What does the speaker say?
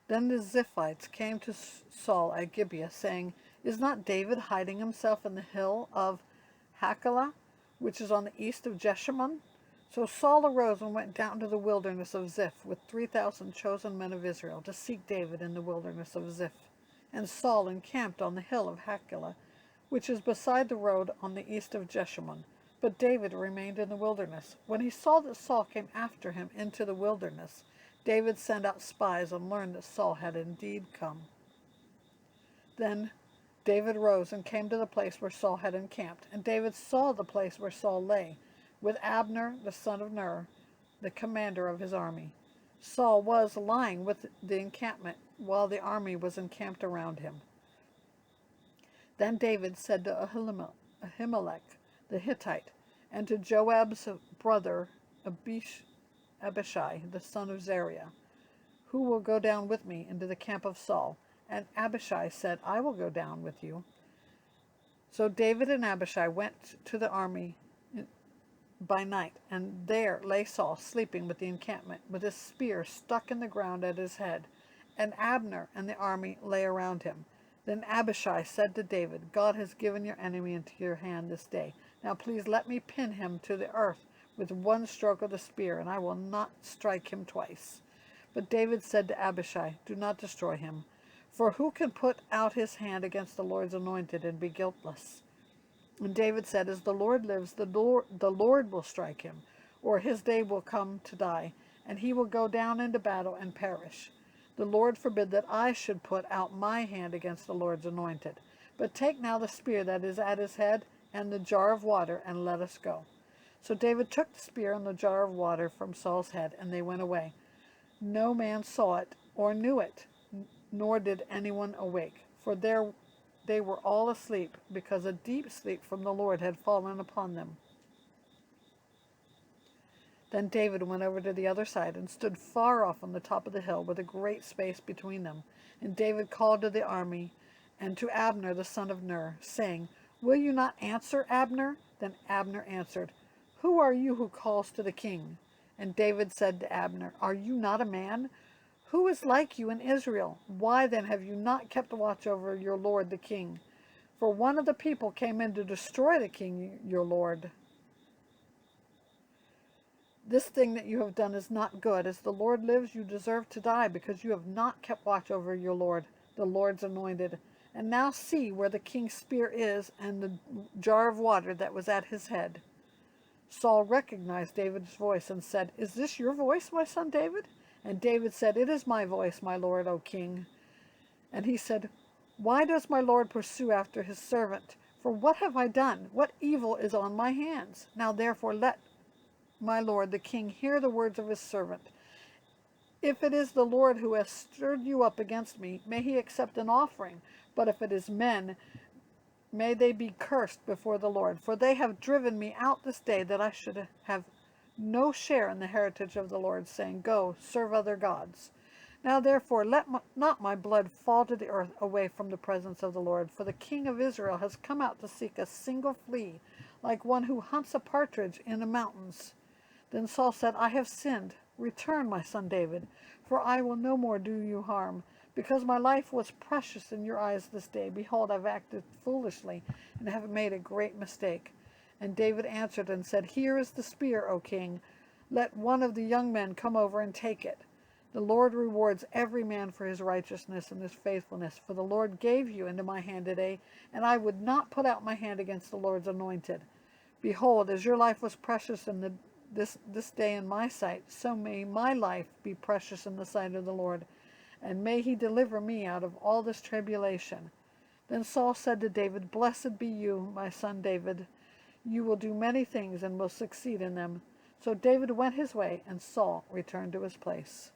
Then the Ziphites came to Saul at Gibeah, saying, Is not David hiding himself in the hill of Hachilah, which is on the east of Jeshimon? So Saul arose and went down to the wilderness of Ziph with 3,000 chosen men of Israel to seek David in the wilderness of Ziph. And Saul encamped on the hill of Hachilah, which is beside the road on the east of Jeshimon. But David remained in the wilderness. When he saw that Saul came after him into the wilderness, David sent out spies and learned that Saul had indeed come. Then David rose and came to the place where Saul had encamped, and David saw the place where Saul lay, with Abner the son of Ner, the commander of his army. Saul was lying with the encampment while the army was encamped around him. Then David said to Ahimelech the Hittite, and to Joab's brother Abishai the son of Zeruiah, Who will go down with me into the camp of Saul? And Abishai said, I will go down with you. So David and Abishai went to the army by night, and there lay Saul sleeping with the encampment, with his spear stuck in the ground at his head, and Abner and the army lay around him. Then Abishai said to David, God has given your enemy into your hand this day. Now please let me pin him to the earth with one stroke of the spear, and I will not strike him twice. But David said to Abishai, Do not destroy him, for who can put out his hand against the Lord's anointed and be guiltless? And David said, As the Lord lives, the Lord will strike him, or his day will come to die, and he will go down into battle and perish. The Lord forbid that I should put out my hand against the Lord's anointed. But take now the spear that is at his head and the jar of water, and let us go. So David took the spear and the jar of water from Saul's head, and they went away. No man saw it or knew it, nor did anyone awake, for they were all asleep, because a deep sleep from the Lord had fallen upon them. Then David went over to the other side and stood far off on the top of the hill, with a great space between them. And David called to the army and to Abner the son of Ner, saying, Will you not answer, Abner? Then Abner answered, Who are you who calls to the king? And David said to Abner, Are you not a man? Who is like you in Israel? Why then have you not kept watch over your lord the king? For one of the people came in to destroy the king your lord. This thing that you have done is not good. As the Lord lives, you deserve to die, because you have not kept watch over your lord, the Lord's anointed. And now see where the king's spear is, and the jar of water that was at his head. Saul recognized David's voice and said, Is this your voice, my son David? And David said, It is my voice, my lord, O king. And he said, Why does my lord pursue after his servant? For what have I done? What evil is on my hands? Now therefore let my lord the king hear the words of his servant. If it is the Lord who has stirred you up against me, may he accept an offering. But if it is men, may they be cursed before the Lord. For they have driven me out this day, that I should have no share in the heritage of the Lord, saying, Go, serve other gods. Now therefore let not my blood fall to the earth away from the presence of the Lord, for the king of Israel has come out to seek a single flea, like one who hunts a partridge in the mountains. Then Saul said, I have sinned. Return, my son David, for I will no more do you harm. Because my life was precious in your eyes this day, behold, I've acted foolishly, and have made a great mistake. And David answered and said, Here is the spear, O king. Let one of the young men come over and take it. The Lord rewards every man for his righteousness and his faithfulness. For the Lord gave you into my hand today, and I would not put out my hand against the Lord's anointed. Behold, as your life was precious in this day in my sight, so may my life be precious in the sight of the Lord, and may he deliver me out of all this tribulation. Then Saul said to David, Blessed be you, my son David. You will do many things and will succeed in them. So David went his way, and Saul returned to his place.